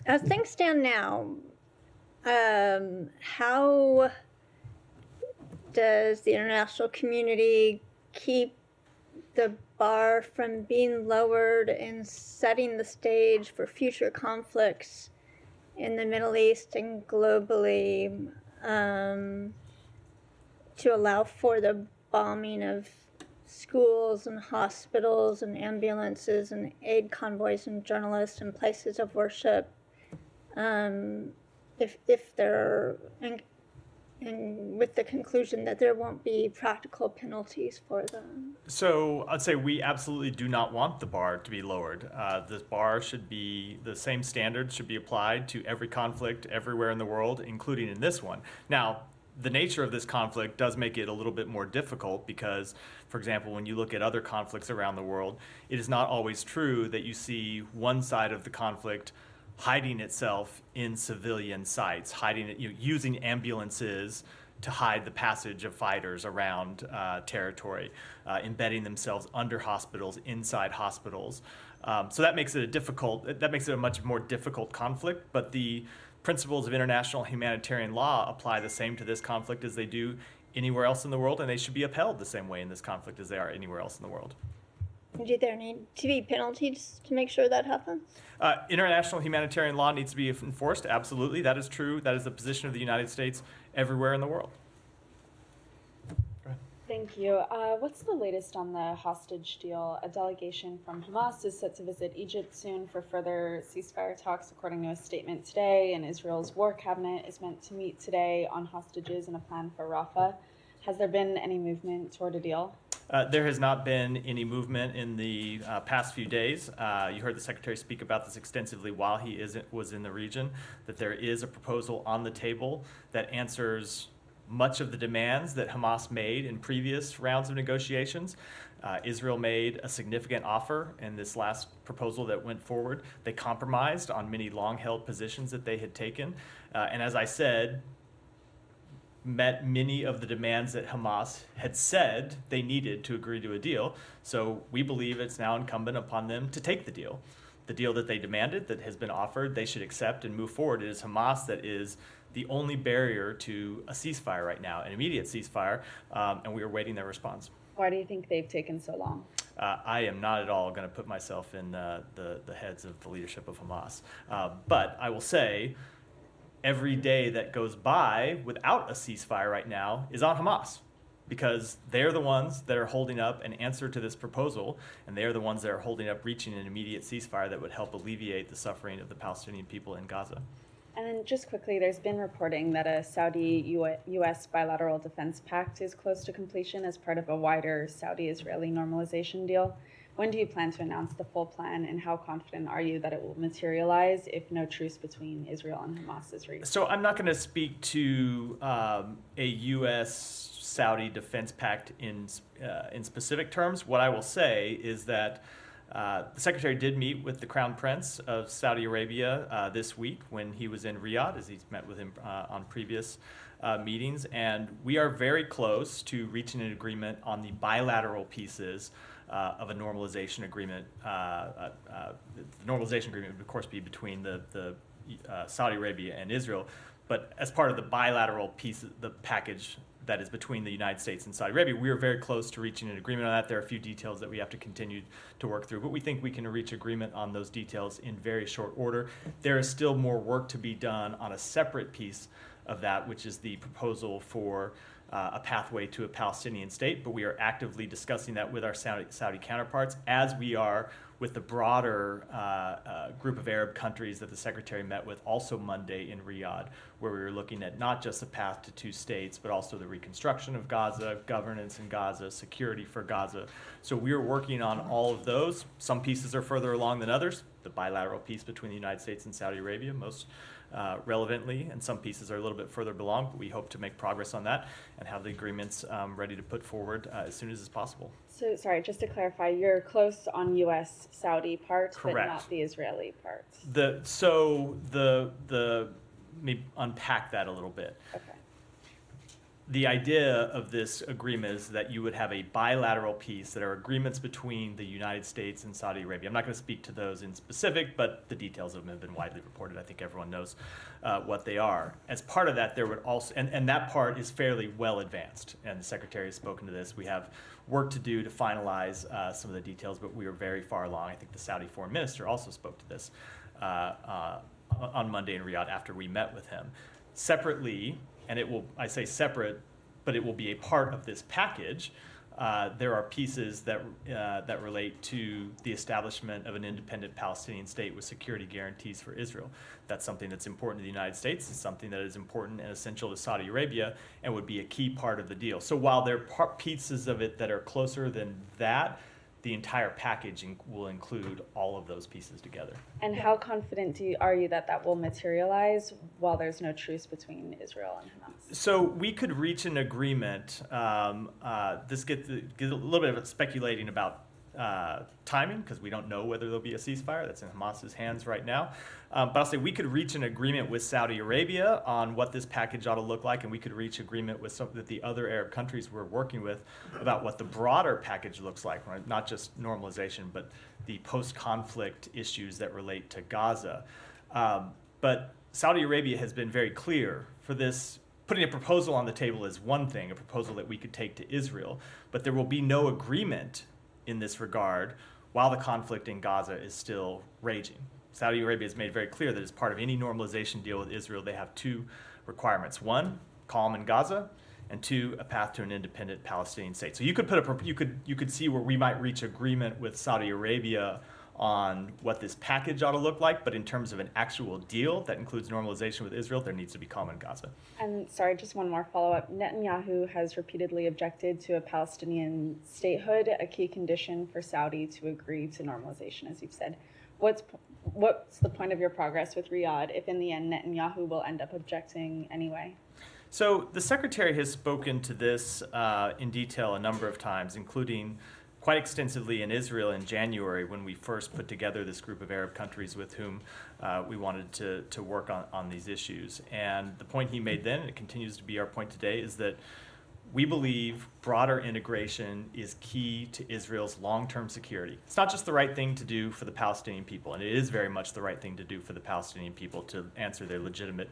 As things stand now, how does the international community keep the bar from being lowered and setting the stage for future conflicts in the Middle East and globally, to allow for the bombing of schools and hospitals and ambulances and aid convoys and journalists and places of worship, if they're and with the conclusion that there won't be practical penalties for them? So I'd say we absolutely do not want the bar to be lowered. This bar should be, the same standards should be applied to every conflict everywhere in the world, including in this one. Now, the nature of this conflict does make it a little bit more difficult because, for example, when you look at other conflicts around the world, it is not always true that you see one side of the conflict hiding itself in civilian sites, hiding it, using ambulances to hide the passage of fighters around territory, embedding themselves under hospitals, inside hospitals. So that makes it a much more difficult conflict, but the principles of international humanitarian law apply the same to this conflict as they do anywhere else in the world, and they should be upheld the same way in this conflict as they are anywhere else in the world. Do there need to be penalties to make sure that happens? International humanitarian law needs to be enforced. Absolutely, that is true. That is the position of the United States everywhere in the world. Thank you. What's the latest on the hostage deal? A delegation from Hamas is set to visit Egypt soon for further ceasefire talks, according to a statement today, and Israel's war cabinet is meant to meet today on hostages and a plan for Rafah. Has there been any movement toward a deal? There has not been any movement in the past few days. You heard the Secretary speak about this extensively while he was in the region, that there is a proposal on the table that answers much of the demands that Hamas made in previous rounds of negotiations. Israel made a significant offer in this last proposal that went forward. They compromised on many long-held positions that they had taken. And as I said, met many of the demands that Hamas had said they needed to agree to a deal. So we believe it's now incumbent upon them to take the deal. The deal that they demanded, that has been offered, they should accept and move forward. It is Hamas that is the only barrier to a ceasefire right now, an immediate ceasefire, and we are waiting their response. Why do you think they've taken so long? I am not at all going to put myself in the heads of the leadership of Hamas. But I will say, every day that goes by without a ceasefire right now is on Hamas, because they're the ones that are holding up an answer to this proposal, and they're the ones that are holding up reaching an immediate ceasefire that would help alleviate the suffering of the Palestinian people in Gaza. And then just quickly, there's been reporting that a Saudi-U.S. bilateral defense pact is close to completion as part of a wider Saudi-Israeli normalization deal. When do you plan to announce the full plan, and how confident are you that it will materialize if no truce between Israel and Hamas is reached? So I'm not going to speak to a U.S.-Saudi defense pact in specific terms. What I will say is that the Secretary did meet with the Crown Prince of Saudi Arabia this week when he was in Riyadh, as he's met with him on previous meetings, and we are very close to reaching an agreement on the bilateral pieces of a normalization agreement. The normalization agreement would, of course, be between the Saudi Arabia and Israel, but as part of the bilateral piece, the package that is between the United States and Saudi Arabia, we are very close to reaching an agreement on that. There are a few details that we have to continue to work through, but we think we can reach agreement on those details in very short order. There is still more work to be done on a separate piece of that, which is the proposal for a pathway to a Palestinian state, but we are actively discussing that with our Saudi counterparts, as we are with the broader group of Arab countries that the Secretary met with also Monday in Riyadh, where we were looking at not just the path to two states, but also the reconstruction of Gaza, governance in Gaza, security for Gaza. So we are working on all of those. Some pieces are further along than others. The bilateral piece between the United States and Saudi Arabia, most relevantly, and some pieces are a little bit further along, but we hope to make progress on that and have the agreements ready to put forward as soon as is possible. So, sorry, just to clarify, you're close on U.S.-Saudi part, Correct. But not the Israeli part. Let me unpack that a little bit. Okay. the idea of this agreement is that you would have a bilateral piece that are agreements between the United States and Saudi Arabia. I'm not going to speak to those in specific, but the details of them have been widely reported. I think everyone knows what they are. As part of that, there would also, and that part is fairly well advanced, and the Secretary has spoken to this. We have work to do to finalize some of the details, but we are very far along. I think the Saudi Foreign Minister also spoke to this on Monday in Riyadh after we met with him. Separately, and it will, I say separate, but it will be a part of this package. There are pieces that relate to the establishment of an independent Palestinian state with security guarantees for Israel. That's something that's important to the United States. It's something that is important and essential to Saudi Arabia and would be a key part of the deal. So while there are pieces of it that are closer than that, the entire package will include all of those pieces together. And how confident are you that that will materialize while there's no truce between Israel and Hamas? So we could reach an agreement. This gets a little bit of speculating about timing, because we don't know whether there'll be a ceasefire. That's in Hamas's hands right now. But I'll say we could reach an agreement with Saudi Arabia on what this package ought to look like, and we could reach agreement with some of the other Arab countries we're working with about what the broader package looks like, right? Not just normalization, but the post-conflict issues that relate to Gaza. But Saudi Arabia has been very clear for this. Putting a proposal on the table is one thing, a proposal that we could take to Israel, but there will be no agreement in this regard while the conflict in Gaza is still raging. Saudi Arabia has made very clear that as part of any normalization deal with Israel, they have two requirements. One, calm in Gaza, and two, a path to an independent Palestinian state. So you could see where we might reach agreement with Saudi Arabia on what this package ought to look like, but in terms of an actual deal that includes normalization with Israel, there needs to be calm in Gaza. And sorry, just one more follow-up. Netanyahu has repeatedly objected to a Palestinian statehood, a key condition for Saudi to agree to normalization, as you've said. What's the point of your progress with Riyadh if in the end Netanyahu will end up objecting anyway? So the Secretary has spoken to this in detail a number of times, including quite extensively in Israel in January when we first put together this group of Arab countries with whom we wanted to work on these issues. And the point he made then, and it continues to be our point today, is that we believe broader integration is key to Israel's long-term security. It's not just the right thing to do for the Palestinian people, and it is very much the right thing to do for the Palestinian people to answer their legitimate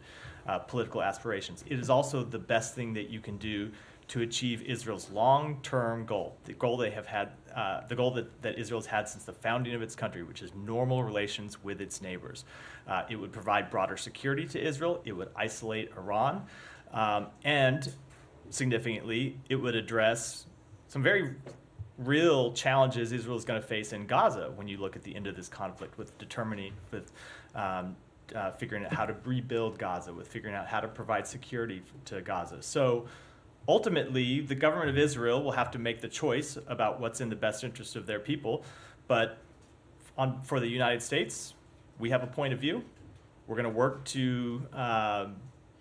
political aspirations. It is also the best thing that you can do to achieve Israel's long-term goal, the goal they have had, the goal that Israel's had since the founding of its country, which is normal relations with its neighbors. It would provide broader security to Israel. It would isolate Iran, and significantly, it would address some very real challenges Israel is going to face in Gaza when you look at the end of this conflict, with figuring out how to rebuild Gaza, with figuring out how to provide security to Gaza. So ultimately, the government of Israel will have to make the choice about what's in the best interest of their people. But for the United States, we have a point of view. We're going to work to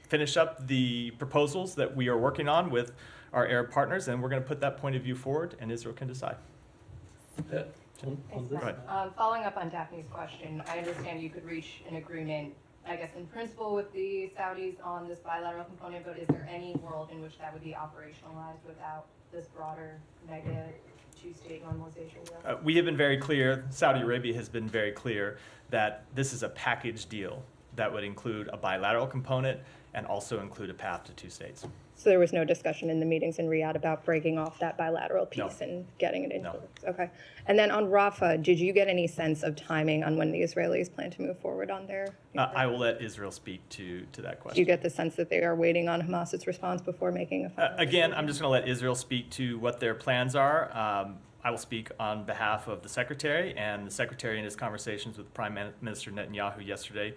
finish up the proposals that we are working on with our Arab partners, and we're going to put that point of view forward, and Israel can decide. Following up on Daphne's question, I understand you could reach an agreement, I guess, in principle with the Saudis on this bilateral component, but is there any world in which that would be operationalized without this broader mega two-state normalization deal? We have been very clear, Saudi Arabia has been very clear, that this is a package deal that would include a bilateral component and also include a path to two states. So there was no discussion in the meetings in Riyadh about breaking off that bilateral piece and getting it into No. works. Okay. And then on Rafah, did you get any sense of timing on when the Israelis plan to move forward on their? I will let Israel speak to that question. Do you get the sense that they are waiting on Hamas's response before making a final Again, I'm just going to let Israel speak to what their plans are. I will speak on behalf of the Secretary, and the Secretary in his conversations with Prime Minister Netanyahu yesterday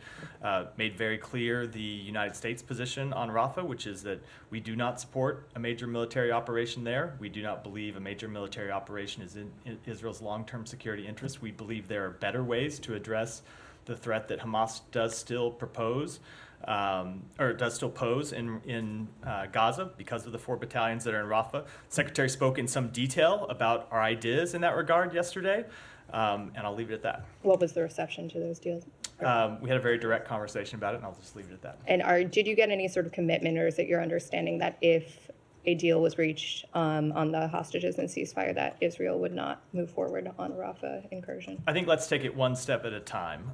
made very clear the United States position on Rafah, which is that we do not support a major military operation there. We do not believe a major military operation is in Israel's long-term security interest. We believe there are better ways to address the threat that Hamas does still propose. Does still pose in Gaza because of the 4 battalions that are in Rafah. Secretary spoke in some detail about our ideas in that regard yesterday, and I'll leave it at that. What was the reception to those deals? We had a very direct conversation about it, and I'll just leave it at that. And did you get any sort of commitment, or is it your understanding that if a deal was reached on the hostages and ceasefire, that Israel would not move forward on Rafah incursion? I think let's take it one step at a time.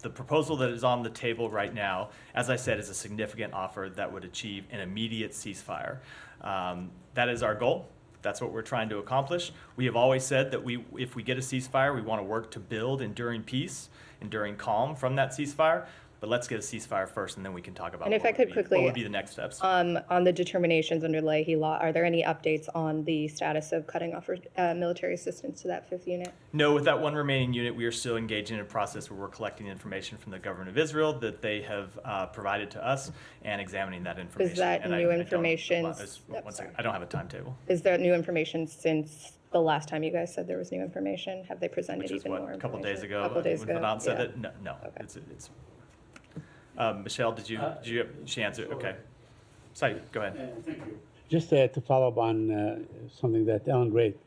The proposal that is on the table right now, as I said, is a significant offer that would achieve an immediate ceasefire. That is our goal. That's what we're trying to accomplish. We have always said that if we get a ceasefire, we want to work to build enduring peace, enduring calm from that ceasefire. But let's get a ceasefire first, and then we can talk about And if I could quickly, what would be the next steps. on the determinations under Leahy law, are there any updates on the status of cutting off military assistance to that 5th unit? No, with that one remaining unit, we are still engaged in a process where we're collecting information from the government of Israel that they have provided to us and examining that information. Is that And new I don't- information? one second. I don't have a timetable. Is there new information since the last time you guys said there was new information? Have they presented Which is even what, more a couple information? days ago? A couple days when ago, Fanon said yeah. that? No. Okay. It's Michelle, she answered? Okay. Saeed, go ahead. Thank you. Just to follow up on something that Ellen raised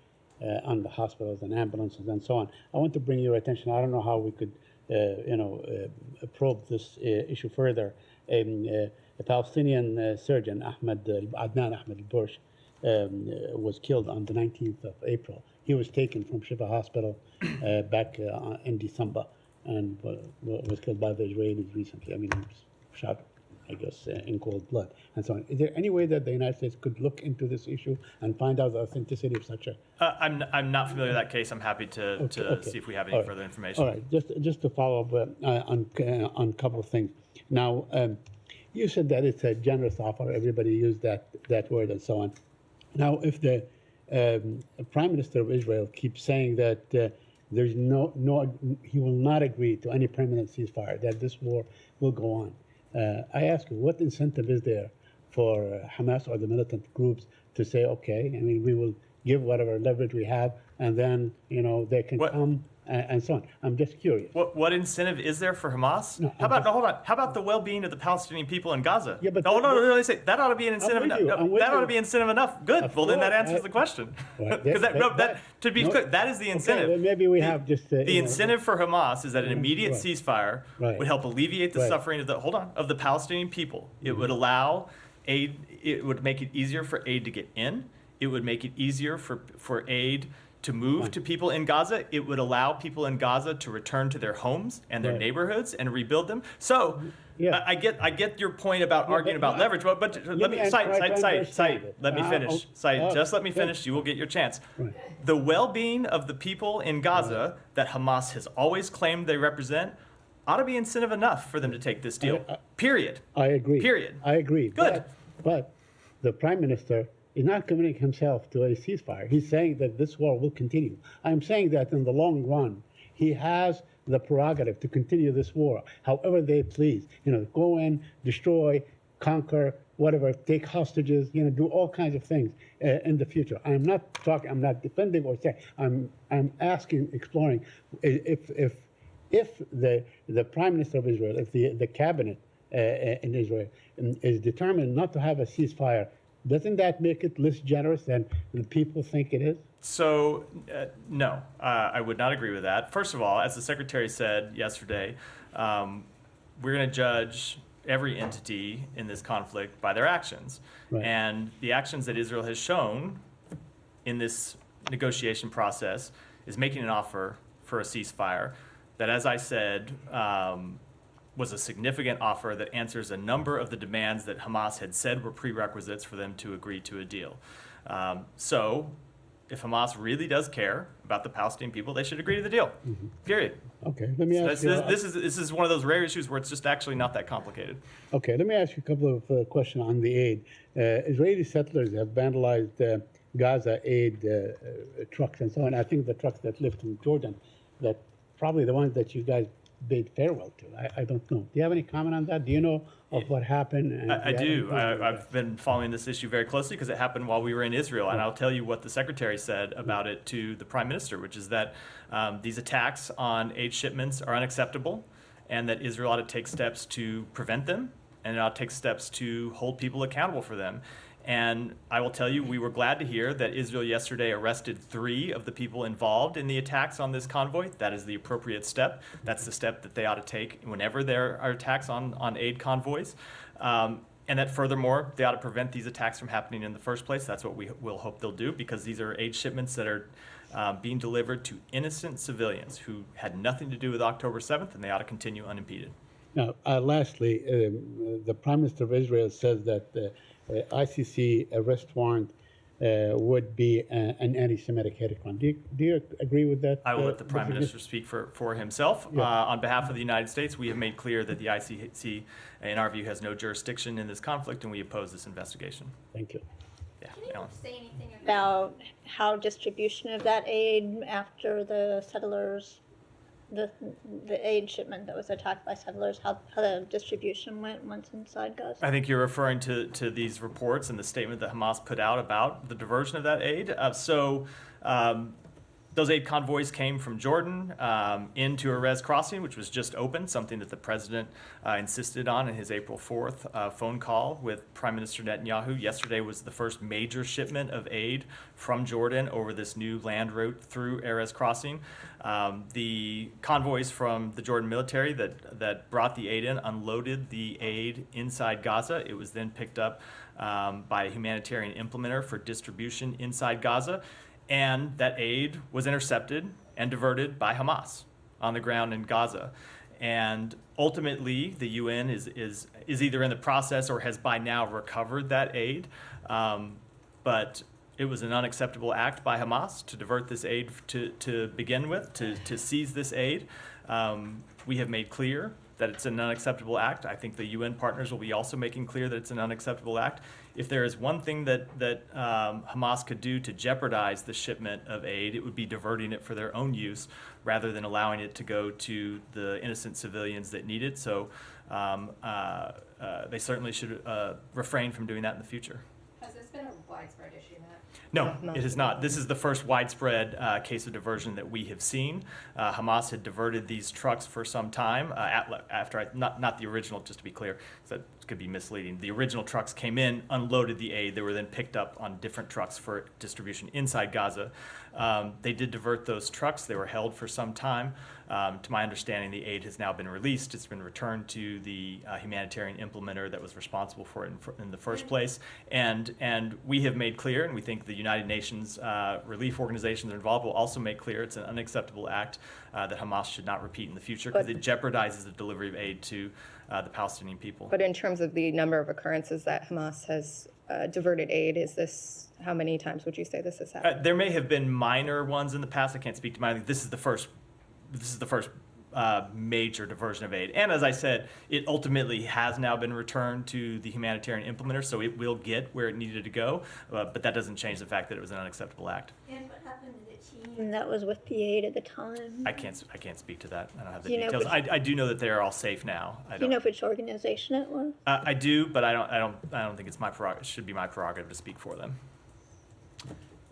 on the hospitals and ambulances and so on, I want to bring your attention. I don't know how we could, probe this issue further. A Palestinian surgeon, Adnan Ahmed al-Bursh, was killed on the 19th of April. He was taken from Shifa Hospital back in December and was killed by the Israelis recently. I mean, he was shot, I guess, in cold blood and so on. Is there any way that the United States could look into this issue and find out the authenticity of such a... I'm not familiar with that case. I'm happy to see if we have any further information. All right, just to follow up on a couple of things. Now, you said that it's a generous offer. Everybody used that word and so on. Now, if the Prime Minister of Israel keeps saying that there's he will not agree to any permanent ceasefire, that this war will go on, I ask you, what incentive is there for Hamas or the militant groups to say, okay, I mean, we will give whatever leverage we have, and then, they can come and so on. I'm just curious. What incentive is there for Hamas? No, hold on. How about the well-being of the Palestinian people in Gaza? Yeah, but that ought to be an incentive enough. That ought to be incentive enough. Good. Of well, then that course, answers the question. Right. Because to be clear, that is the incentive. Okay, well, maybe we have just the incentive for Hamas is that an immediate ceasefire would help alleviate the suffering of the Palestinian people. It would allow aid. It would make it easier for aid to get in. It would make it easier for aid to move to people in Gaza. It would allow people in Gaza to return to their homes and their neighborhoods and rebuild them. So I get your point about arguing about leverage, but let me, Saeed, let me finish. Saeed, just let me finish. You will get your chance. Right. The well-being of the people in Gaza that Hamas has always claimed they represent ought to be incentive enough for them to take this deal. Period. I agree. Period. I agree. Good. But the Prime Minister is not committing himself to a ceasefire. He's saying that this war will continue. I'm saying that in the long run, he has the prerogative to continue this war however they please. Go in, destroy, conquer, whatever, take hostages, do all kinds of things in the future. I'm not defending or saying, I'm asking, exploring if the Prime Minister of Israel, if the cabinet in Israel is determined not to have a ceasefire, doesn't that make it less generous than the people think it is? So, no, I would not agree with that. First of all, as the Secretary said yesterday, we're going to judge every entity in this conflict by their actions. Right. And the actions that Israel has shown in this negotiation process is making an offer for a ceasefire that, as I said, was a significant offer that answers a number of the demands that Hamas had said were prerequisites for them to agree to a deal. So if Hamas really does care about the Palestinian people, they should agree to the deal. Mm-hmm. Period. Okay, let me ask you. This is one of those rare issues where it's just actually not that complicated. Okay, let me ask you a couple of questions on the aid. Israeli settlers have vandalized Gaza aid trucks and so on. I think the trucks that left from Jordan, that probably the ones that you guys bid farewell to. I don't know. Do you have any comment on that? Do you know of what happened? I do. I've been following this issue very closely because it happened while we were in Israel. And I'll tell you what the Secretary said about it to the Prime Minister, which is that these attacks on aid shipments are unacceptable and that Israel ought to take steps to prevent them and it ought to take steps to hold people accountable for them. And I will tell you, we were glad to hear that Israel yesterday arrested 3 of the people involved in the attacks on this convoy. That is the appropriate step. That's the step that they ought to take whenever there are attacks on aid convoys. And And that furthermore, they ought to prevent these attacks from happening in the first place. That's what we will hope they'll do, because these are aid shipments that are being delivered to innocent civilians who had nothing to do with October 7th, and they ought to continue unimpeded. Now, lastly, the Prime Minister of Israel says that the ICC arrest warrant would be an anti-Semitic hate crime. Do you agree with that? I will let the Prime Minister speak for himself. Yeah. On behalf of the United States, we have made clear that the ICC, in our view, has no jurisdiction in this conflict, and we oppose this investigation. Thank you. Yeah, Can you Ellen. say anything about how distribution of that aid after the settlers, the aid shipment that was attacked by settlers, how the distribution went once inside Gaza? I think you're referring to these reports and the statement that Hamas put out about the diversion of that aid. Those aid convoys came from Jordan into Erez crossing, which was just opened, something that the president insisted on in his April 4th phone call with Prime Minister Netanyahu. Yesterday was the first major shipment of aid from Jordan over this new land route through Erez crossing. The convoys from the Jordan military that brought the aid in unloaded the aid inside Gaza. It was then picked up by a humanitarian implementer for distribution inside Gaza. And that aid was intercepted and diverted by Hamas on the ground in Gaza. And ultimately, the UN is either in the process or has by now recovered that aid. But it was an unacceptable act by Hamas to divert this aid to begin with, to seize this aid. We have made clear that it's an unacceptable act. I think the UN partners will be also making clear that it's an unacceptable act. If there is one thing that Hamas could do to jeopardize the shipment of aid, it would be diverting it for their own use rather than allowing it to go to the innocent civilians that need it. So they certainly should refrain from doing that in the future. Has this been a widespread issue, Matt? No, it is not. This is the first widespread case of diversion that we have seen. Hamas had diverted these trucks for some time not the original, just to be clear, so that could be misleading. The original trucks came in, unloaded the aid. They were then picked up on different trucks for distribution inside Gaza. They did divert those trucks. They were held for some time. To my understanding, the aid has now been released. It's been returned to the humanitarian implementer that was responsible for it in the first place. And we have made clear, and we think the United Nations relief organizations involved will also make clear it's an unacceptable act that Hamas should not repeat in the future, because it jeopardizes the delivery of aid to the Palestinian people. But in terms of the number of occurrences that Hamas has diverted aid, how many times would you say this has happened? There may have been minor ones in the past. I can't speak to mine. This is the first major diversion of aid. And as I said, it ultimately has now been returned to the humanitarian implementer, so it will get where it needed to go. But that doesn't change the fact that it was an unacceptable act. And what happened to the team that was with the aid at the time? I can't speak to that. I don't have the Do you know details. which- I do know that they are all safe now. Do you know which organization it was? I do, but I don't think it's my prerogative. It should be my prerogative to speak for them.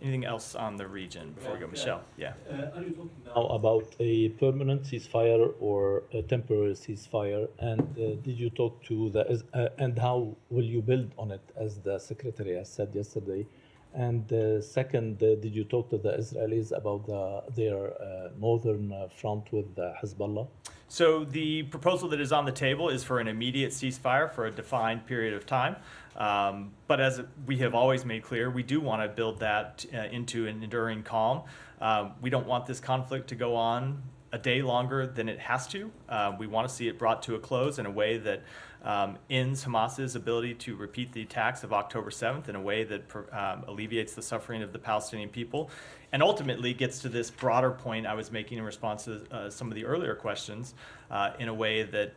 Anything else on the region before we go? Michelle, yeah. Are you talking now about a permanent ceasefire or a temporary ceasefire? And did you talk to and how will you build on it, as the Secretary has said yesterday? And second, did you talk to the Israelis about their northern front with Hezbollah? So the proposal that is on the table is for an immediate ceasefire for a defined period of time. But as we have always made clear, we do want to build that into an enduring calm. We don't want this conflict to go on a day longer than it has to. We want to see it brought to a close in a way that ends Hamas's ability to repeat the attacks of October 7th in a way that alleviates the suffering of the Palestinian people, and ultimately gets to this broader point I was making in response to some of the earlier questions, in a way that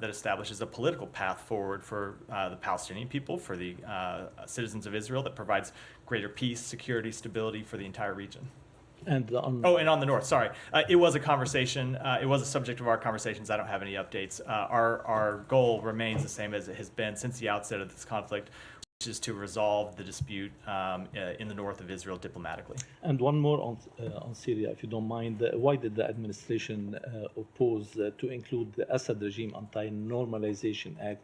that establishes a political path forward for the Palestinian people, for the citizens of Israel, that provides greater peace, security, stability for the entire region. And on and on the north, sorry. It was a conversation. It was a subject of our conversations. I don't have any updates. Our goal remains the same as it has been since the outset of this conflict, which is to resolve the dispute in the north of Israel diplomatically. And one more on Syria, if you don't mind. Why did the administration oppose to include the Assad regime anti-normalization act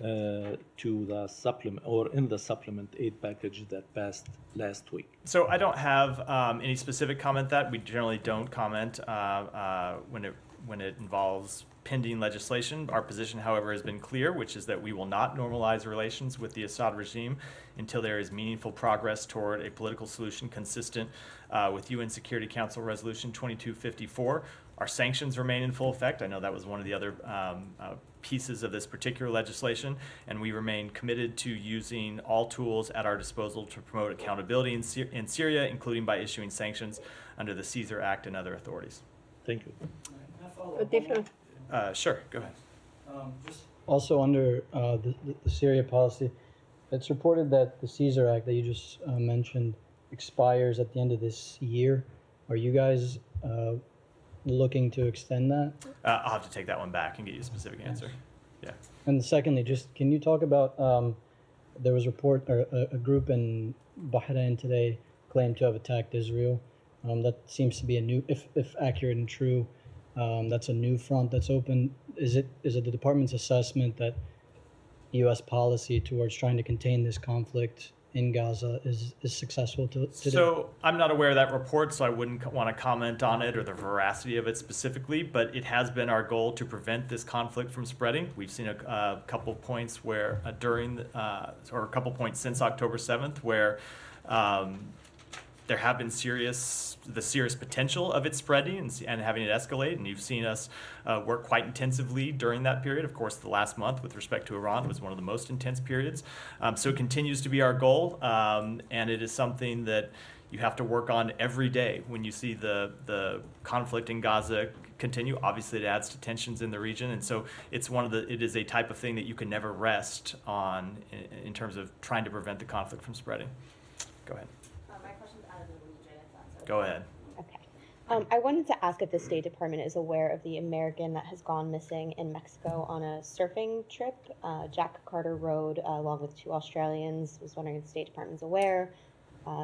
to the supplement, or in the supplement aid package that passed last week? So I don't have any specific comment that. We generally don't comment when it involves pending legislation. Our position, however, has been clear, which is that we will not normalize relations with the Assad regime until there is meaningful progress toward a political solution consistent with UN Security Council Resolution 2254. Our sanctions remain in full effect. I know that was one of the other pieces of this particular legislation, and we remain committed to using all tools at our disposal to promote accountability in Syria, including by issuing sanctions under the Caesar Act and other authorities. Thank you. Sure, go ahead. Just also under the Syria policy, it's reported that the Caesar Act that you just mentioned expires at the end of this year. Are you guys looking to extend that? I'll have to take that one back and get you a specific answer. Yeah. And secondly, just can you talk about there was a group in Bahrain today claimed to have attacked Israel. That seems to be a new, if accurate and true, that's a new front that's open. Is it the department's assessment that U.S. policy towards trying to contain this conflict in Gaza is successful today? So I'm not aware of that report, so I wouldn't want to comment on it or the veracity of it specifically, but it has been our goal to prevent this conflict from spreading. We've seen a couple points where or a couple points since October 7th where there have been the serious potential of it spreading and having it escalate, and you've seen us work quite intensively during that period. Of course, the last month with respect to Iran was one of the most intense periods. So it continues to be our goal, and it is something that you have to work on every day when you see the conflict in Gaza continue. Obviously, it adds to tensions in the region, and so it is a type of thing that you can never rest on in terms of trying to prevent the conflict from spreading. Go ahead. My question's out of the region, if that's okay. Go ahead. Okay. I wanted to ask if the State Department is aware of the American that has gone missing in Mexico on a surfing trip. Jack Carter rode along with 2 Australians. Was wondering if the State Department's aware,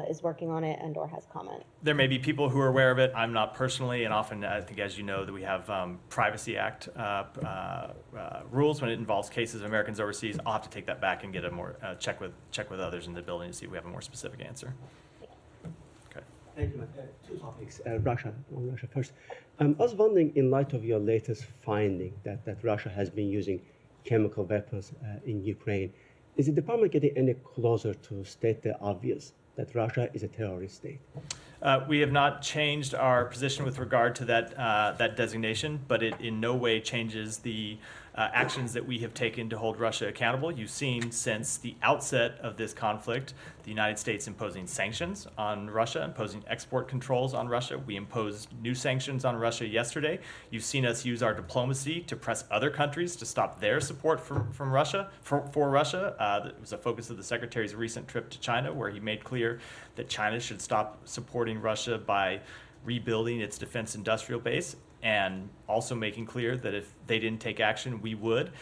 is working on it, and or has comment. There may be people who are aware of it. I'm not personally, and often I think, as you know, that we have Privacy Act rules when it involves cases of Americans overseas. I'll have to take that back and get a more check with others in the building to see if we have a more specific answer. Okay. Thank you. 2 topics. Russia first. I was wondering, in light of your latest finding that Russia has been using chemical weapons in Ukraine, is the department getting any closer to state the obvious, that Russia is a terrorist state? We have not changed our position with regard to that designation, but it in no way changes the actions that we have taken to hold Russia accountable. You've seen since the outset of this conflict, the United States imposing sanctions on Russia, imposing export controls on Russia. We imposed new sanctions on Russia yesterday. You've seen us use our diplomacy to press other countries to stop their support from Russia, for Russia. It was a focus of the Secretary's recent trip to China, where he made clear that China should stop supporting Russia by rebuilding its defense industrial base, and also making clear that if they didn't take action, we would.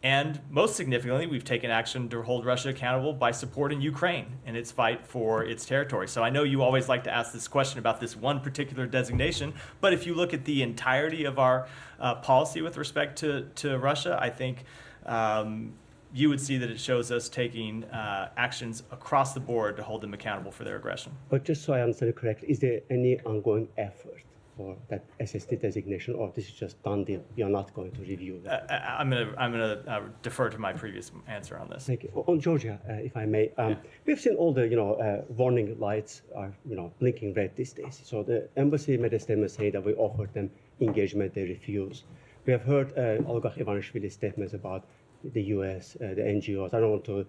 And most significantly, we've taken action to hold Russia accountable by supporting Ukraine in its fight for its territory. So I know you always like to ask this question about this one particular designation, but if you look at the entirety of our policy with respect to Russia, I think you would see that it shows us taking actions across the board to hold them accountable for their aggression. But just so I understand it correctly, is there any ongoing effort for that SST designation, or this is just done deal? We are not going to review that. I'm gonna defer to my previous answer on this. Thank you. On Georgia, if I may, we've seen all the warning lights are blinking red these days. So the embassy made a statement saying that we offered them engagement, they refuse. We have heard Olga Ivanishvili's statements about the U.S., the NGOs. I don't want to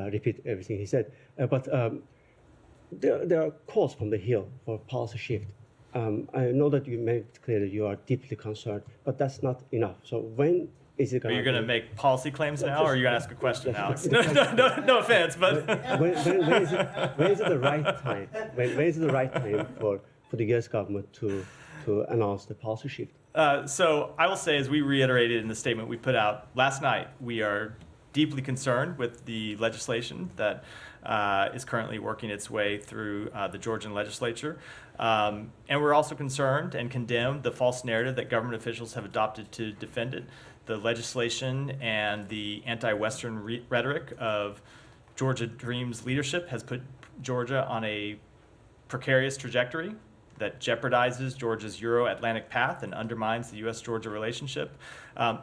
repeat everything he said, but there are calls from the Hill for policy shift. I know that you made it clear that you are deeply concerned, but that's not enough. So when is it going to... Are you going to make policy claims now, or are you going to ask a question, Alex? No offense, but... when is it the right time? When is it the right time for the U.S. government to announce the policy shift? So I will say, as we reiterated in the statement we put out last night, we are deeply concerned with the legislation that is currently working its way through the Georgian legislature. And we're also concerned and condemn the false narrative that government officials have adopted to defend it. The legislation and the anti-Western rhetoric of Georgia Dream's leadership has put Georgia on a precarious trajectory that jeopardizes Georgia's Euro-Atlantic path and undermines the U.S.-Georgia relationship.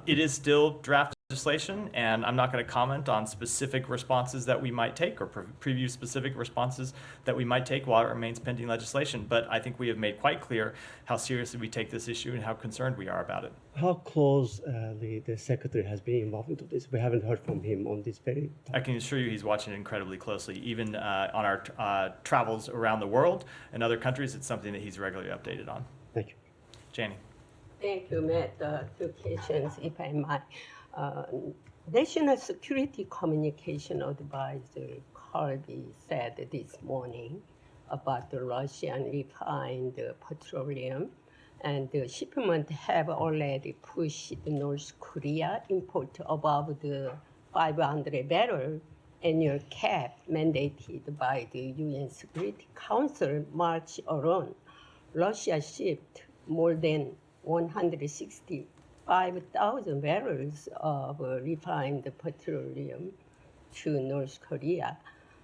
It is still draft legislation, and I'm not going to comment on specific responses that we might take or preview specific responses that we might take while it remains pending legislation. But I think we have made quite clear how seriously we take this issue and how concerned we are about it. How close the secretary has been involved into this? We haven't heard from him on this very topic. I can assure you he's watching it incredibly closely. Even on our travels around the world and other countries, it's something that he's regularly updated on. Thank you. Janie. Thank you, Matt. Two questions, if I might. National Security Communication Advisor Kirby said this morning about the Russian refined petroleum, and the shipment have already pushed North Korea import above the 500 barrel annual cap mandated by the UN Security Council March alone. Russia shipped more than 165,000 barrels of refined petroleum to North Korea.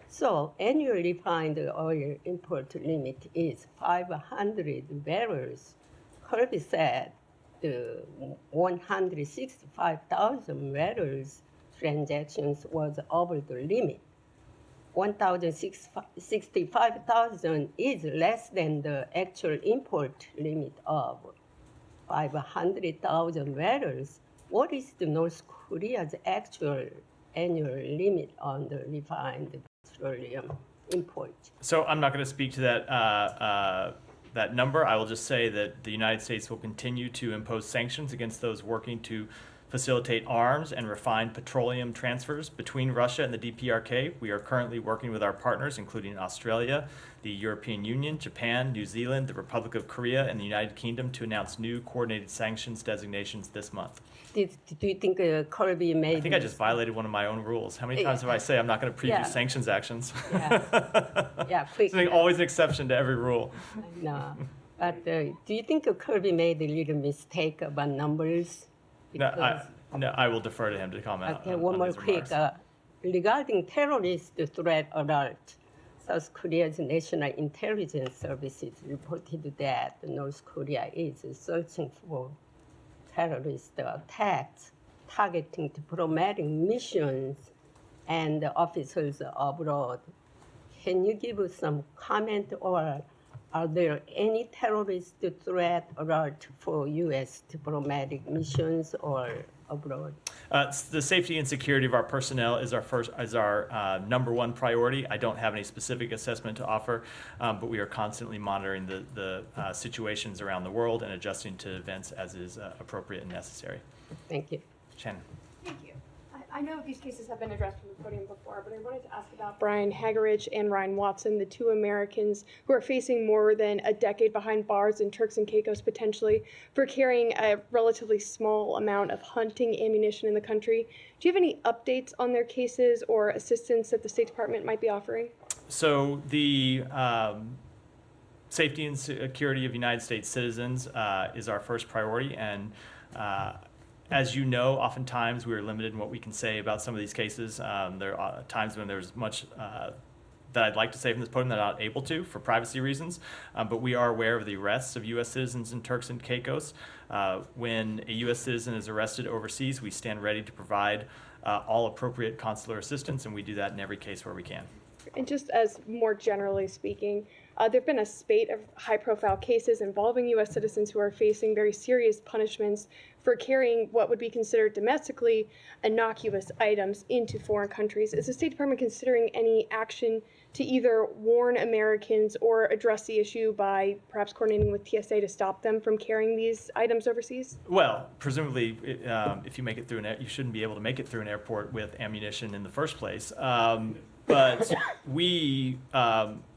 So annual refined oil import limit is 500 barrels. Kirby said the 165,000 barrels transactions was over the limit. 1,065,000 is less than the actual import limit of 500,000 barrels. What is the North Korea's actual annual limit on the refined petroleum import? So I'm not going to speak to that number. I will just say that the United States will continue to impose sanctions against those working to facilitate arms and refined petroleum transfers between Russia and the DPRK. We are currently working with our partners, including Australia, the European Union, Japan, New Zealand, the Republic of Korea, and the United Kingdom to announce new coordinated sanctions designations this month. Do you think Kirby made? I think I just violated one of my own rules. How many times have I say I'm not going to preview sanctions actions? Yeah, quick. There's always an exception to every rule. No, but do you think Kirby made a little mistake about numbers? No, I will defer to him to comment. Okay, on one more these quick. remarks. Regarding terrorist threat alert, South Korea's National Intelligence Services reported that North Korea is searching for terrorist attacks targeting diplomatic missions and officers abroad. Can you give us some comment, or are there any terrorist threat alert for U.S. diplomatic missions or abroad? The safety and security of our personnel is our number one priority. I don't have any specific assessment to offer, but we are constantly monitoring the situations around the world and adjusting to events as is appropriate and necessary. Thank you. Shannon. Thank you. I know these cases have been addressed from the podium before, but I wanted to ask about Brian Hagerich and Ryan Watson, the two Americans who are facing more than a decade behind bars in Turks and Caicos potentially for carrying a relatively small amount of hunting ammunition in the country. Do you have any updates on their cases or assistance that the State Department might be offering? So the safety and security of United States citizens is our first priority, and as you know, oftentimes we are limited in what we can say about some of these cases. There are times when there's much that I'd like to say from this podium that I'm not able to for privacy reasons, but we are aware of the arrests of U.S. citizens in Turks and Caicos. When a U.S. citizen is arrested overseas, we stand ready to provide all appropriate consular assistance, and we do that in every case where we can. And just as more generally speaking, there have been a spate of high-profile cases involving U.S. citizens who are facing very serious punishments for carrying what would be considered domestically innocuous items into foreign countries. Is the State Department considering any action to either warn Americans or address the issue by perhaps coordinating with TSA to stop them from carrying these items overseas? Well, presumably, if you make it through you shouldn't be able to make it through an airport with ammunition in the first place. But we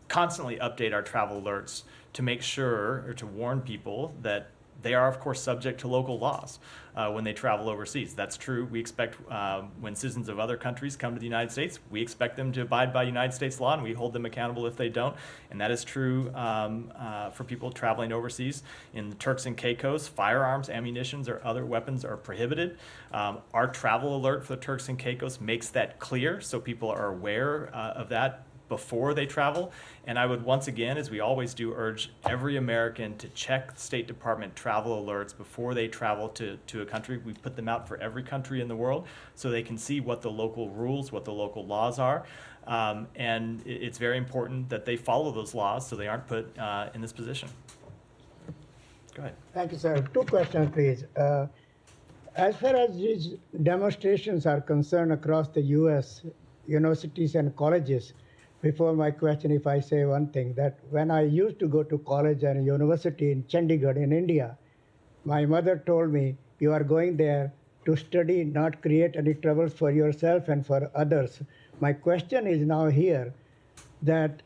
constantly update our travel alerts to make sure, or to warn people that they are, of course, subject to local laws when they travel overseas. That's true. We expect when citizens of other countries come to the United States, we expect them to abide by United States law, and we hold them accountable if they don't. And that is true for people traveling overseas. In the Turks and Caicos, firearms, ammunitions, or other weapons are prohibited. Our travel alert for the Turks and Caicos makes that clear, so people are aware of that before they travel. And I would once again, as we always do, urge every American to check the State Department travel alerts before they travel to a country. We put them out for every country in the world so they can see what the local rules, what the local laws are. And it's very important that they follow those laws so they aren't put in this position. Go ahead. Thank you, sir. Two questions, please. As far as these demonstrations are concerned across the U.S. universities and colleges, before my question, if I say one thing, that when I used to go to college and university in Chandigarh in India, my mother told me, you are going there to study, not create any troubles for yourself and for others. My question is now here that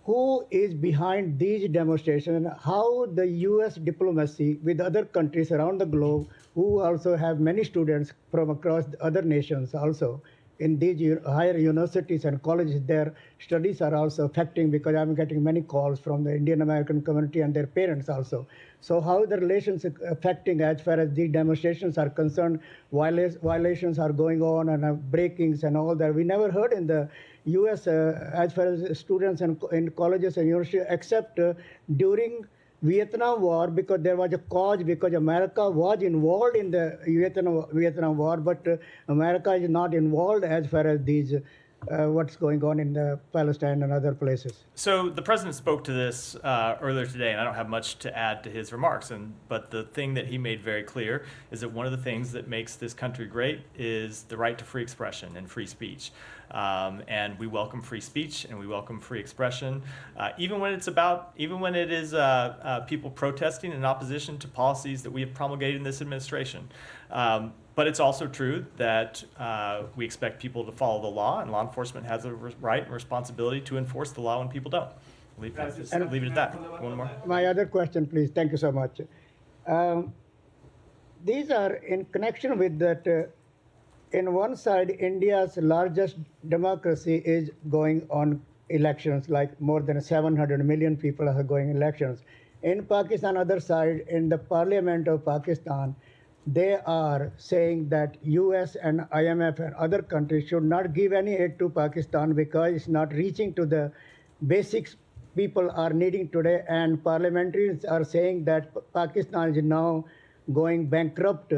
who is behind these demonstrations, and how the U.S. diplomacy with other countries around the globe, who also have many students from across other nations also, in these higher universities and colleges, their studies are also affecting, because I'm getting many calls from the Indian American community and their parents also. So how the relations affecting as far as these demonstrations are concerned, violations are going on and breakings and all that. We never heard in the U.S. As far as students and in colleges and universities, except during Vietnam War, because there was a cause, because America was involved in the Vietnam War, but America is not involved as far as these what's going on in the Palestine and other places. So the president spoke to this earlier today, and I don't have much to add to his remarks. But the thing that he made very clear is that one of the things that makes this country great is the right to free expression and free speech. And we welcome free speech and we welcome free expression, even when it is people protesting in opposition to policies that we have promulgated in this administration. But it's also true that we expect people to follow the law, and law enforcement has a right and responsibility to enforce the law when people don't. Leave it at that. One more. My other question, please. Thank you so much. These are in connection with that. In one side, India's largest democracy is going on elections, like more than 700 million people are going elections. In Pakistan, other side, in the parliament of Pakistan, they are saying that US and IMF and other countries should not give any aid to Pakistan because it's not reaching to the basics people are needing today. And parliamentarians are saying that Pakistan is now going bankrupt,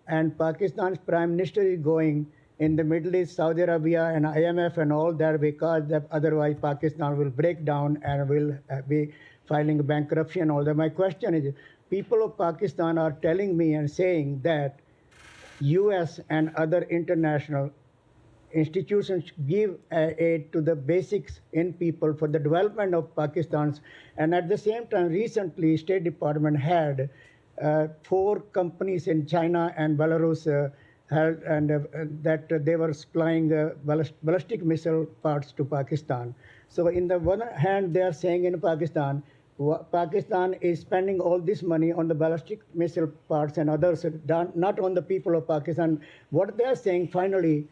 and Pakistan's prime minister is going in the Middle East, Saudi Arabia and IMF and all that, because otherwise Pakistan will break down and will be filing bankruptcy and all that. My question is, people of Pakistan are telling me and saying that US and other international institutions give aid to the basics in people for the development of Pakistan's. And at the same time, recently, State Department had 4 companies in China and Belarus held, and that they were supplying ballistic missile parts to Pakistan. So in the one hand, they are saying in Pakistan is spending all this money on the ballistic missile parts and others, not on the people of Pakistan. What they are saying finally,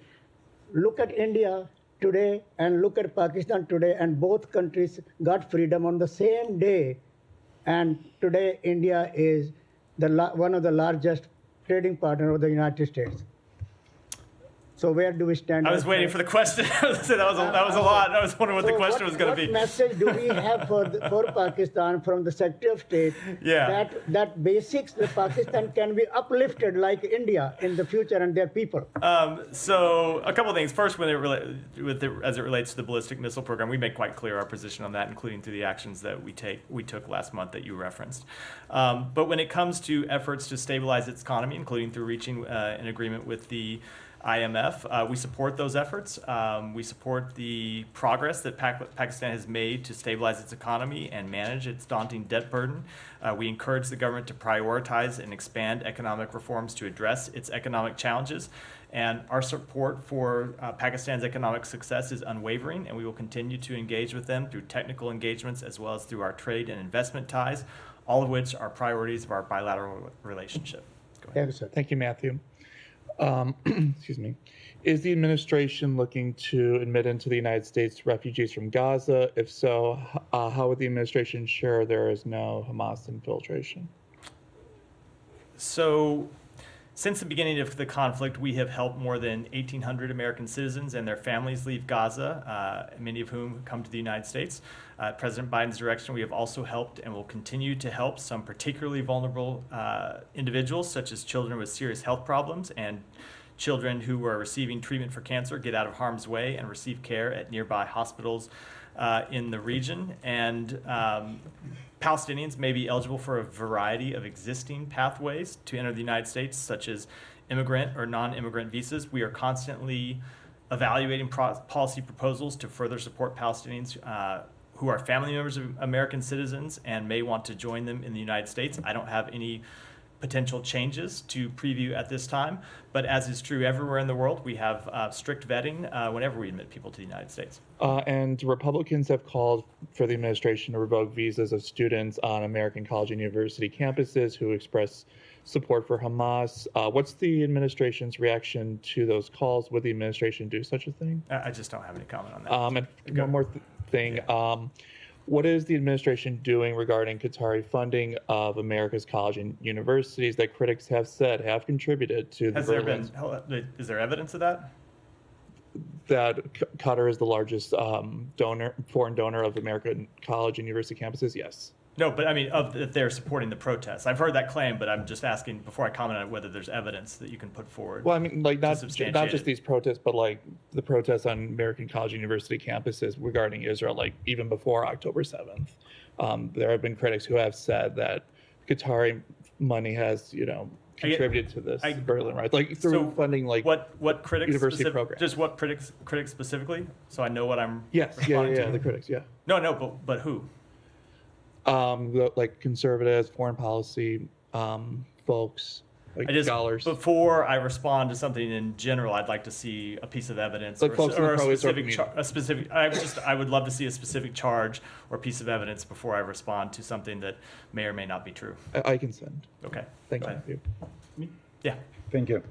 look at India today and look at Pakistan today, and both countries got freedom on the same day. And today, India is one of the largest trading partners of the United States. So where do we stand? I was waiting for the question. that was a lot. I was wondering what the question was going to be. What message do we have for Pakistan from the Secretary of State that basics that Pakistan can be uplifted like India in the future and their people? So a couple of things. First, as it relates to the ballistic missile program, we make quite clear our position on that, including through the actions that we took last month that you referenced. But when it comes to efforts to stabilize its economy, including through reaching an agreement with the IMF, we support those efforts. We support the progress that Pakistan has made to stabilize its economy and manage its daunting debt burden. We encourage the government to prioritize and expand economic reforms to address its economic challenges. And our support for Pakistan's economic success is unwavering, and we will continue to engage with them through technical engagements as well as through our trade and investment ties, all of which are priorities of our bilateral relationship. Go ahead. Thank you, sir. Thank you, Matthew. Excuse me. Is the administration looking to admit into the United States refugees from Gaza? If so, how would the administration ensure there is no Hamas infiltration? So Since the beginning of the conflict, we have helped more than 1,800 American citizens and their families leave Gaza, many of whom come to the United States. President Biden's direction, we have also helped and will continue to help some particularly vulnerable individuals, such as children with serious health problems and children who are receiving treatment for cancer, get out of harm's way and receive care at nearby hospitals in the region. And Palestinians may be eligible for a variety of existing pathways to enter the United States, such as immigrant or non-immigrant visas. We are constantly evaluating policy proposals to further support Palestinians who are family members of American citizens and may want to join them in the United States. I don't have any potential changes to preview at this time, but as is true everywhere in the world, we have strict vetting whenever we admit people to the United States. And Republicans have called for the administration to revoke visas of students on American college and university campuses who express support for Hamas. What's the administration's reaction to those calls? Would the administration do such a thing? I just don't have any comment on that. And one more thing. Yeah. What is the administration doing regarding Qatari funding of America's college and universities that critics have said have contributed to the Is there evidence of that? That Qatar is the largest foreign donor of American college and university campuses? Yes. No, but I mean, that they're supporting the protests. I've heard that claim, but I'm just asking before I comment on whether there's evidence that you can put forward. Well, I mean, like not just these protests, but like the protests on American college and university campuses regarding Israel, like even before October 7th. There have been critics who have said that Qatari money has, contributed to this Berlin rise, like through funding, like what critics university programs. Just what critics specifically, so I know what I'm. Yes, yeah, the critics, yeah. No, but who? Like conservatives, foreign policy folks, like scholars. Before I respond to something in general, I'd like to see a piece of evidence like or a specific. I would love to see a specific charge or piece of evidence before I respond to something that may or may not be true. I can send. Okay. Thank you. Yeah. Thank you.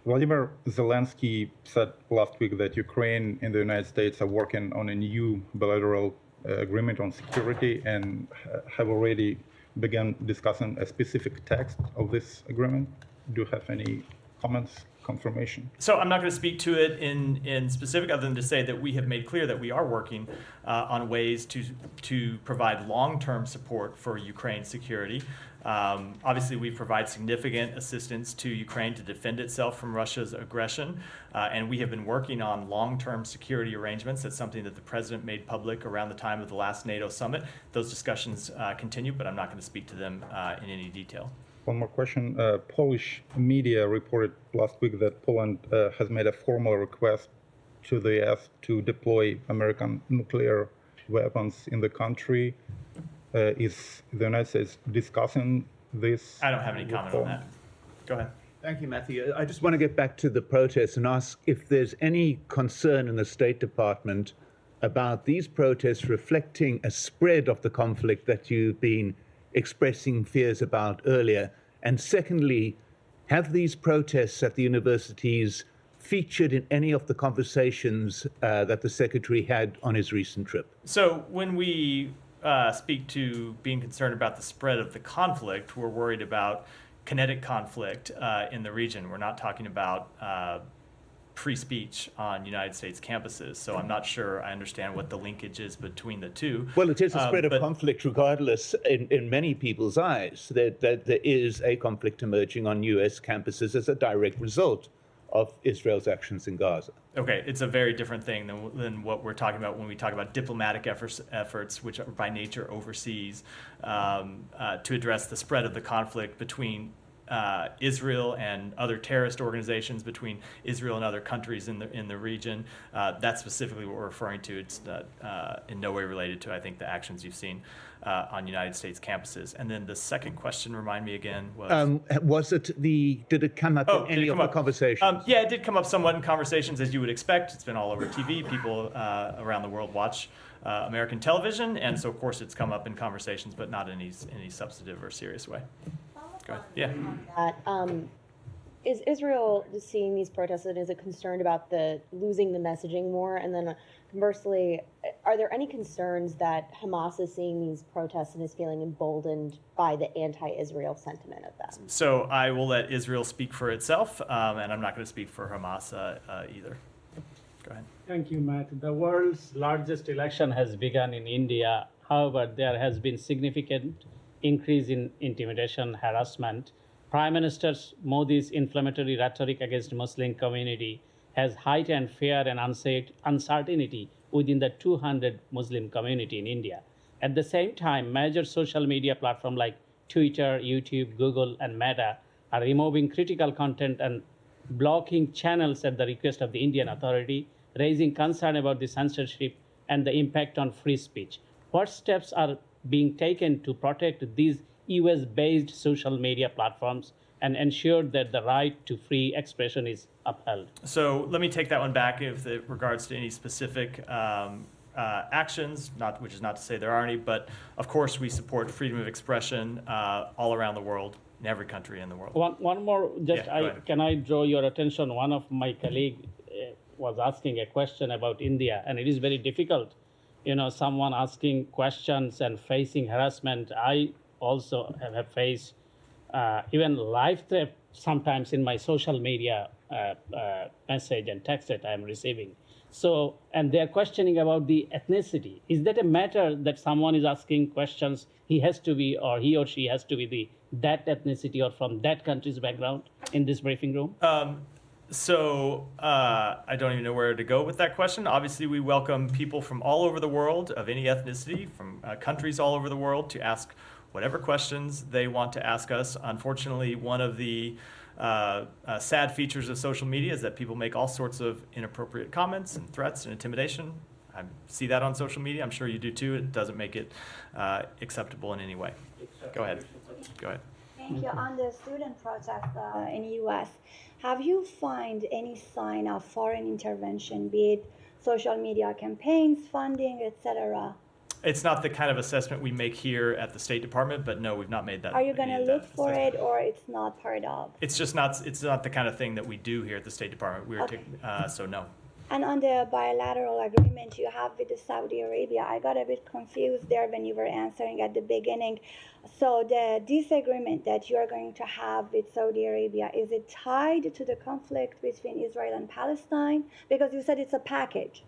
Vladimir Zelensky said last week that Ukraine and the United States are working on a new bilateral agreement on security and have already begun discussing a specific text of this agreement. Do you have any comments, confirmation? So I'm not going to speak to it in specific, other than to say that we have made clear that we are working on ways to provide long-term support for Ukraine's security. Obviously, we provide significant assistance to Ukraine to defend itself from Russia's aggression, and we have been working on long-term security arrangements. That's something that the president made public around the time of the last NATO summit. Those discussions continue, but I'm not going to speak to them in any detail. One more question. Polish media reported last week that Poland has made a formal request to the U.S. to deploy American nuclear weapons in the country. Is the United States discussing this? I don't have any comment on that. Go ahead. Thank you, Matthew. I just want to get back to the protests and ask if there's any concern in the State Department about these protests reflecting a spread of the conflict that you've been expressing fears about earlier. And secondly, have these protests at the universities featured in any of the conversations that the Secretary had on his recent trip? So when we speak to being concerned about the spread of the conflict, we're worried about kinetic conflict in the region. We're not talking about free speech on United States campuses. So I'm not sure I understand what the linkage is between the two. Well, it is a spread of conflict regardless in many people's eyes. That there is a conflict emerging on U.S. campuses as a direct result of Israel's actions in Gaza. Okay, it's a very different thing than what we're talking about when we talk about diplomatic efforts which are by nature overseas, to address the spread of the conflict between Israel and other terrorist organizations, between Israel and other countries in the region. That's specifically what we're referring to. It's in no way related to, I think, the actions you've seen on United States campuses. And then the second question, remind me again, was... did it come up in any of the conversations? Yeah, it did come up somewhat in conversations, as you would expect. It's been all over TV. People around the world watch American television, and so of course it's come up in conversations, but not in any substantive or serious way. Go ahead. Yeah. Is Israel seeing these protests and is it concerned about losing the messaging more? And then conversely, are there any concerns that Hamas is seeing these protests and is feeling emboldened by the anti-Israel sentiment of them? So I will let Israel speak for itself, and I'm not going to speak for Hamas either. Go ahead. Thank you, Matt. The world's largest election has begun in India. However, there has been significant increase in intimidation, harassment. Prime Minister Modi's inflammatory rhetoric against Muslim community has heightened fear and uncertainty within the 200 Muslim community in India. At the same time, major social media platforms like Twitter, YouTube, Google, and Meta are removing critical content and blocking channels at the request of the Indian authority, raising concern about the censorship and the impact on free speech. What steps are being taken to protect these US-based social media platforms and ensure that the right to free expression is upheld? So let me take that one back with regards to any specific actions, which is not to say there are any, but of course we support freedom of expression all around the world, in every country in the world. One more, can I draw your attention? One of my colleagues was asking a question about India, and it is very difficult. You know, someone asking questions and facing harassment. I also have faced even live threat sometimes in my social media message and text that I'm receiving. So, and they're questioning about the ethnicity. Is that a matter that someone is asking questions, he has to be, or he or she has to be that ethnicity or from that country's background in this briefing room? I don't even know where to go with that question. Obviously, we welcome people from all over the world of any ethnicity, from countries all over the world, to ask whatever questions they want to ask us. Unfortunately, one of the sad features of social media is that people make all sorts of inappropriate comments and threats and intimidation. I see that on social media. I'm sure you do too. It doesn't make it acceptable in any way. Go ahead. Go ahead. Thank you. On the student protest in the U.S., have you found any sign of foreign intervention, be it social media campaigns, funding, etc.? It's not the kind of assessment we make here at the State Department, but no, we've not made that. Are you going to look for it, or it's not part of? It's just not. It's not the kind of thing that we do here at the State Department. So no. And on the bilateral agreement you have with Saudi Arabia, I got a bit confused there when you were answering at the beginning. So the disagreement that you are going to have with Saudi Arabia, is it tied to the conflict between Israel and Palestine? Because you said it's a package.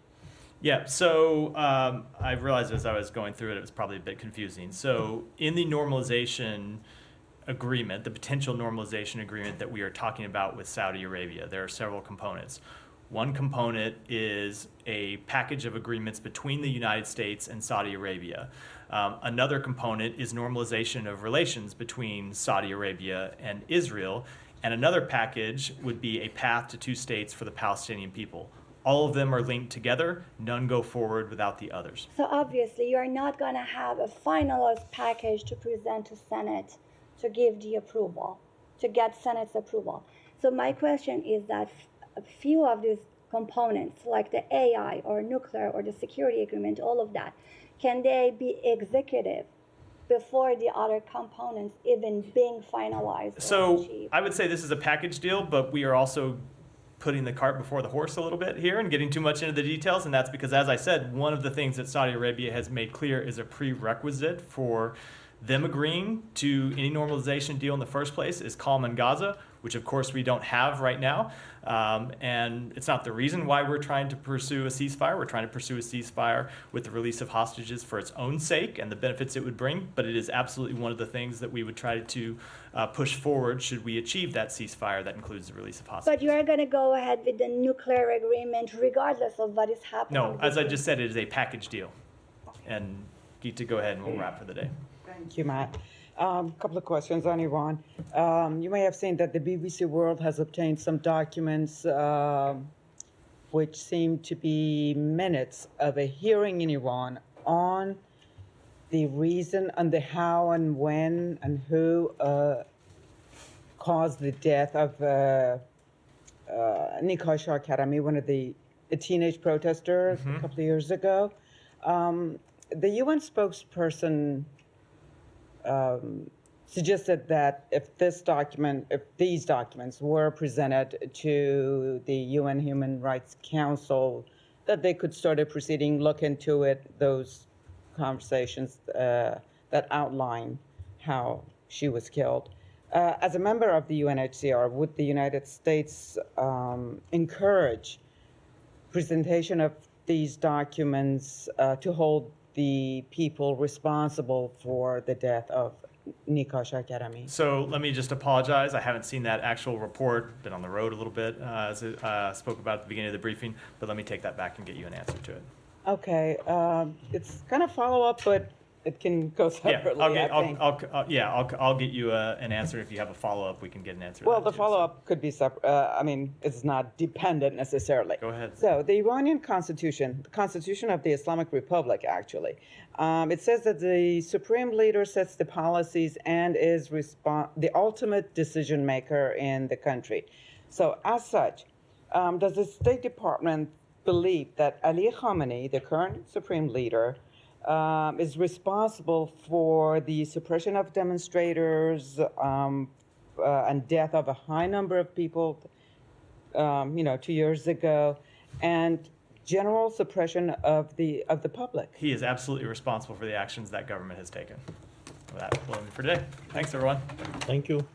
Yeah, so I realized as I was going through it, it was probably a bit confusing. So in the normalization agreement, the potential normalization agreement that we are talking about with Saudi Arabia, there are several components. One component is a package of agreements between the United States and Saudi Arabia. Another component is normalization of relations between Saudi Arabia and Israel. And another package would be a path to two states for the Palestinian people. All of them are linked together. None go forward without the others. So obviously you are not going to have a finalized package to present to Senate to give the approval, to get Senate's approval. So my question is that a few of these components, like the AI or nuclear or the security agreement, all of that, can they be executive before the other components even being finalized? So I would say this is a package deal, but we are also putting the cart before the horse a little bit here and getting too much into the details. And that's because, as I said, one of the things that Saudi Arabia has made clear is a prerequisite for them agreeing to any normalization deal in the first place is calm in Gaza, which of course we don't have right now. And it's not the reason why we're trying to pursue a ceasefire. We're trying to pursue a ceasefire with the release of hostages for its own sake and the benefits it would bring. But it is absolutely one of the things that we would try to push forward should we achieve that ceasefire that includes the release of hostages. But you are going to go ahead with the nuclear agreement regardless of what is happening? No, as I just said, it is a package deal. And Geeta, go ahead and we'll wrap for the day. Thank you, Matt. A couple of questions on Iran. You may have seen that the BBC World has obtained some documents which seem to be minutes of a hearing in Iran on the reason and the how and when and who caused the death of Nikhil Shah Karami, one of a teenage protesters a couple of years ago. The UN spokesperson suggested that if these documents were presented to the UN Human Rights Council, that they could start a proceeding, look into it, those conversations that outline how she was killed. As a member of the UNHCR, would the United States encourage presentation of these documents to hold the people responsible for the death of Nika Shakarami? So let me just apologize. I haven't seen that actual report. Been on the road a little bit, as I spoke about at the beginning of the briefing, but let me take that back and get you an answer to it. Okay, it's kind of follow-up, but it can go separately, I'll get you an answer. If you have a follow-up, we can get an answer. Well, the follow-up could be separate. I mean, it's not dependent necessarily. Go ahead. So the Iranian constitution, the constitution of the Islamic Republic, actually, it says that the supreme leader sets the policies and is the ultimate decision maker in the country. So as such, does the State Department believe that Ali Khamenei, the current supreme leader, is responsible for the suppression of demonstrators and death of a high number of people, 2 years ago, and general suppression of the public? He is absolutely responsible for the actions that government has taken. With that, we'll end for today. Thanks, everyone. Thank you.